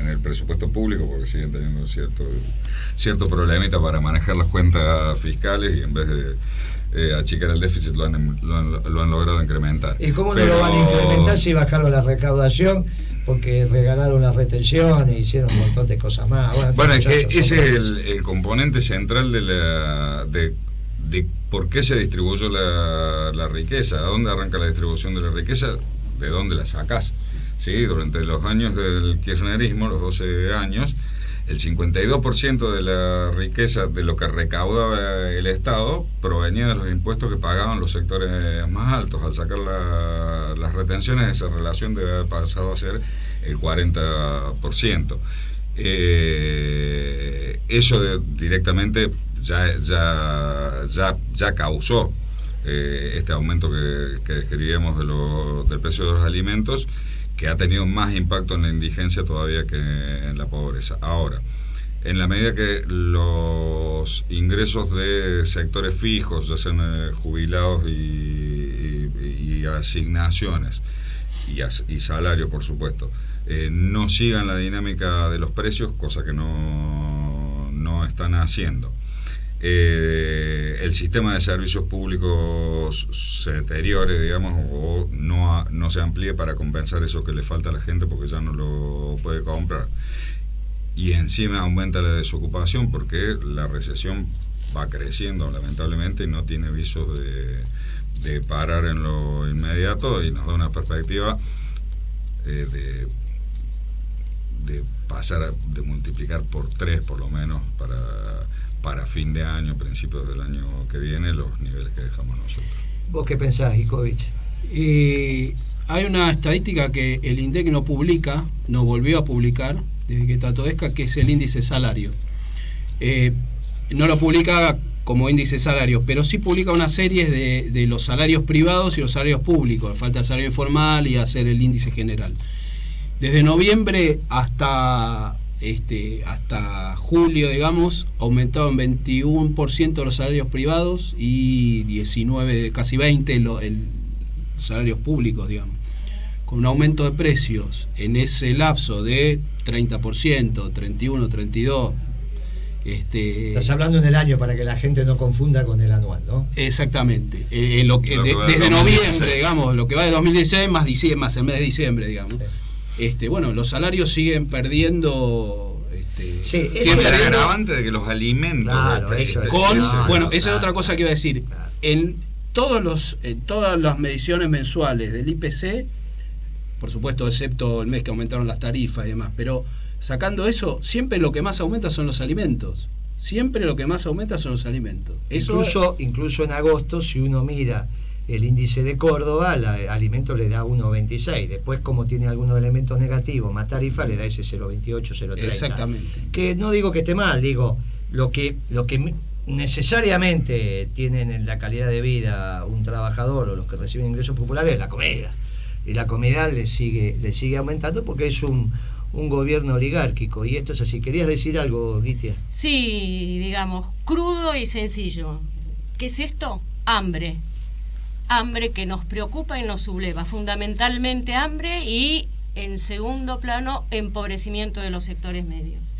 S8: el presupuesto público, porque siguen teniendo cierto problemita para manejar las cuentas fiscales, y en vez de achicar el déficit lo han logrado incrementar.
S3: ¿Y cómo no lo van a incrementar si bajaron la recaudación? Porque regalaron las retenciones, hicieron un montón de cosas más.
S8: Bueno, es que ese es el componente central de por qué se distribuyó la riqueza. ¿A dónde arranca la distribución de la riqueza? ¿De dónde la sacás? ¿Sí? Durante los años del kirchnerismo, los 12 años, el 52% de la riqueza de lo que recaudaba el Estado provenía de los impuestos que pagaban los sectores más altos. Al sacar las retenciones, esa relación debe haber pasado a ser el 40%. Eso directamente ya causó este aumento que describíamos del precio de los alimentos, que ha tenido más impacto en la indigencia todavía que en la pobreza. Ahora, en la medida que los ingresos de sectores fijos, ya sean jubilados y asignaciones y salarios, por supuesto, no sigan la dinámica de los precios, cosa que no están haciendo, el sistema de servicios públicos se deteriore, digamos, o no se amplíe para compensar eso que le falta a la gente porque ya no lo puede comprar, y encima aumenta la desocupación porque la recesión va creciendo lamentablemente y no tiene visos de parar en lo inmediato, y nos da una perspectiva de pasar de multiplicar por 3 por lo menos para fin de año, principios del año que viene, los niveles que dejamos nosotros.
S3: ¿Vos qué pensás, Icovich?
S5: Hay una estadística que el INDEC no volvió a publicar desde que está Todesca, que es el índice salario. No lo publica como índice salario, pero sí publica una serie de los salarios privados y los salarios públicos. Falta el salario informal y hacer el índice general. Desde noviembre hasta julio, digamos, aumentaron 21% los salarios privados y 19, casi 20 los salarios públicos, digamos, con un aumento de precios en ese lapso de 30%, 31, 32,
S3: Estás hablando en el año para que la gente no confunda con el anual, ¿no?
S5: Exactamente. Desde
S8: de
S5: noviembre, digamos, lo que va de 2016 más el mes de diciembre, digamos.
S3: Sí.
S5: Bueno, los salarios siguen perdiendo.
S3: Sí,
S8: siempre el agravante de que los alimentos.
S3: Claro, eso es.
S5: Esa es
S3: Claro.
S5: otra cosa que iba a decir.
S3: Claro.
S5: En todas las mediciones mensuales del IPC, por supuesto, excepto el mes que aumentaron las tarifas y demás, pero sacando eso, siempre lo que más aumenta son los alimentos. Siempre lo que más aumenta son los alimentos.
S3: Incluso en agosto, si uno mira el índice de Córdoba, el alimento le da 1,26. Después, como tiene algunos elementos negativos, más tarifa, le da ese 0,28, 0,30.
S5: Exactamente.
S3: Que no digo que esté mal, digo, lo que necesariamente tienen en la calidad de vida un trabajador o los que reciben ingresos populares es la comida. Y la comida le sigue aumentando porque es un gobierno oligárquico. Y esto es así. ¿Querías decir algo, Gitia?
S4: Sí, digamos, crudo y sencillo. ¿Qué es esto? Hambre. Hambre que nos preocupa y nos subleva. Fundamentalmente hambre y, en segundo plano, empobrecimiento de los sectores medios.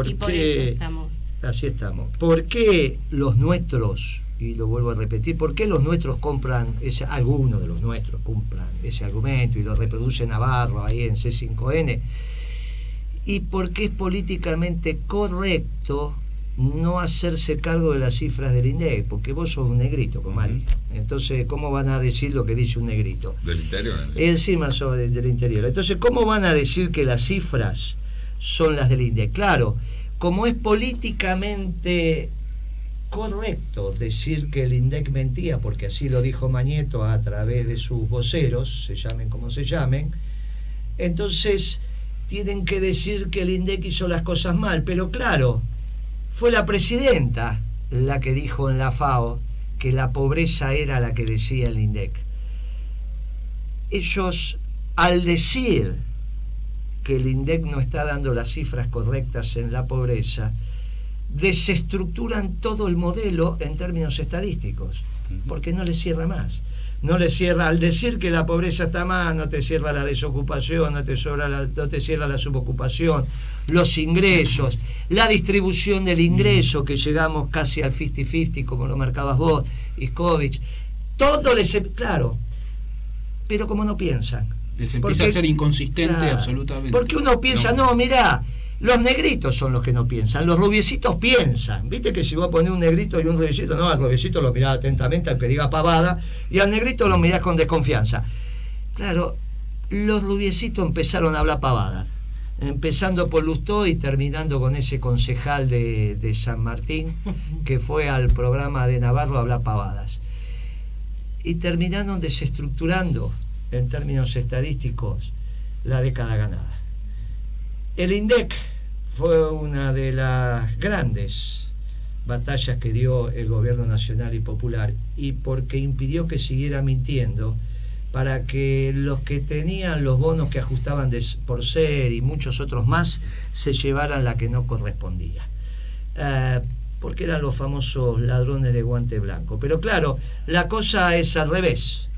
S4: Y por eso estamos.
S3: Así estamos. ¿Por qué los nuestros, y lo vuelvo a repetir, por qué los nuestros algunos de los nuestros compran ese argumento y lo reproduce Navarro ahí en C5N? ¿Y por qué es políticamente correcto no hacerse cargo de las cifras del INDEC? Porque vos sos un negrito, Comari. Entonces, ¿cómo van a decir lo que dice un negrito?
S8: Del interior.
S3: Encima del interior. Entonces, ¿cómo van a decir que las cifras son las del INDEC? Claro, como es políticamente correcto decir que el INDEC mentía, porque así lo dijo Mañeto a través de sus voceros, se llamen como se llamen, entonces tienen que decir que el INDEC hizo las cosas mal. Pero claro, fue la presidenta la que dijo en la FAO que la pobreza era la que decía el INDEC. Ellos, al decir que el INDEC no está dando las cifras correctas en la pobreza, desestructuran todo el modelo en términos estadísticos, porque no les cierra más. No les cierra, al decir que la pobreza está mal, no te cierra la desocupación, no te cierra la subocupación, los ingresos, la distribución del ingreso, que llegamos casi al 50-50, como lo marcabas vos, Iskovich, todo claro, pero como no piensan.
S5: Les empieza a ser inconsistente absolutamente.
S3: Porque uno piensa, no, mirá, los negritos son los que no piensan, los rubiecitos piensan. Viste que si vos ponés un negrito y un rubiecito, no, al rubiecito lo mirás atentamente, al que diga pavada, y al negrito lo mirás con desconfianza. Claro, los rubiecitos empezaron a hablar pavadas, empezando por Lustó y terminando con ese concejal de San Martín que fue al programa de Navarro a hablar pavadas. Y terminaron desestructurando en términos estadísticos la década ganada. El INDEC fue una de las grandes batallas que dio el gobierno nacional y popular, y porque impidió que siguiera mintiendo para que los que tenían los bonos que ajustaban por ser y muchos otros más se llevaran la que no correspondía. Porque eran los famosos ladrones de guante blanco. Pero claro, la cosa es al revés.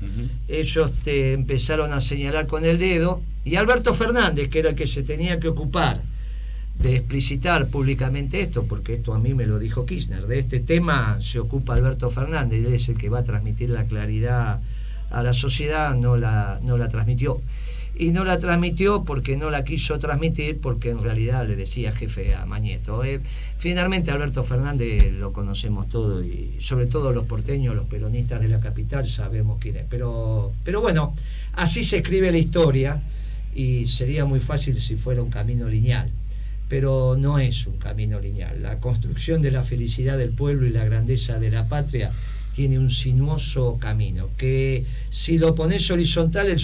S3: Ellos te empezaron a señalar con el dedo, y Alberto Fernández, que era el que se tenía que ocupar de explicitar públicamente esto, porque esto a mí me lo dijo Kirchner, de este tema se ocupa Alberto Fernández, él es el que va a transmitir la claridad a la sociedad, no la transmitió. Y no la transmitió porque no la quiso transmitir, porque en realidad le decía jefe a Mañeto. Finalmente Alberto Fernández lo conocemos todos, y sobre todo los porteños, los peronistas de la capital, sabemos quién es. Pero bueno, así se escribe la historia, y sería muy fácil si fuera un camino lineal. Pero no es un camino lineal. La construcción de la felicidad del pueblo y la grandeza de la patria tiene un sinuoso camino, que si lo pones horizontal, el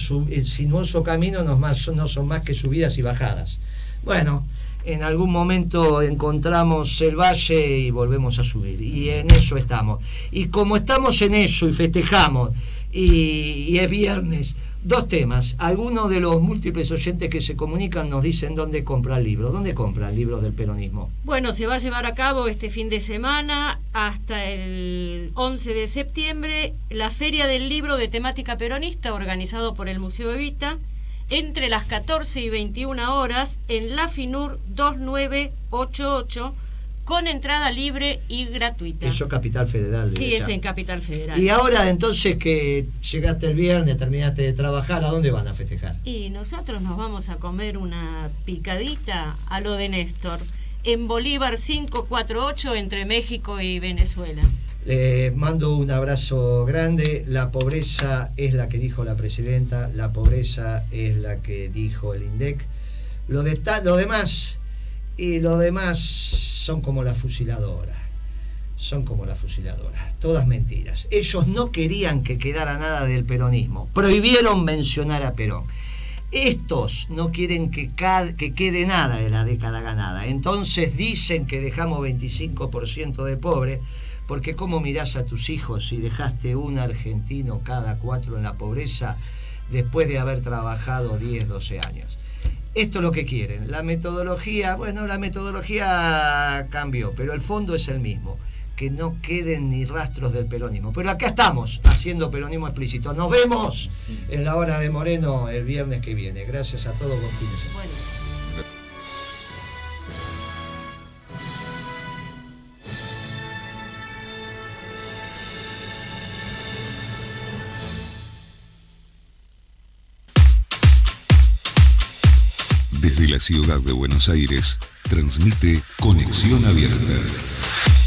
S3: sinuoso camino no son más que subidas y bajadas. Bueno, en algún momento encontramos el valle y volvemos a subir, y en eso estamos. Y como estamos en eso y festejamos, y es viernes, dos temas. Algunos de los múltiples oyentes que se comunican nos dicen dónde comprar libros. ¿Dónde compran libros del peronismo?
S4: Bueno, se va a llevar a cabo este fin de semana hasta el 11 de septiembre la Feria del Libro de temática peronista, organizado por el Museo Evita, entre las 14 y 21 horas en la FINUR 2988, con entrada libre y gratuita.
S3: Eso Capital Federal.
S4: Sí, es
S3: ya.
S4: en Capital Federal.
S3: Y ahora entonces que llegaste el viernes, terminaste de trabajar, ¿a dónde van a festejar?
S4: Y nosotros nos vamos a comer una picadita a lo de Néstor, en Bolívar 548 entre México y Venezuela.
S3: Les mando un abrazo grande. La pobreza es la que dijo la presidenta, la pobreza es la que dijo el INDEC. Lo demás son como la fusiladora. Son como la fusiladora. Todas mentiras. Ellos no querían que quedara nada del peronismo. Prohibieron mencionar a Perón. Estos no quieren que quede nada de la década ganada. Entonces dicen que dejamos 25% de pobre, porque ¿cómo mirás a tus hijos si dejaste un argentino cada 4 en la pobreza después de haber trabajado 10, 12 años? Esto es lo que quieren. La metodología cambió, pero el fondo es el mismo. Que no queden ni rastros del peronismo. Pero acá estamos, haciendo peronismo explícito. Nos vemos en la hora de Moreno el viernes que viene. Gracias a todos, buen fin de semana.
S4: Bueno.
S1: Desde la ciudad de Buenos Aires, transmite Conexión Abierta.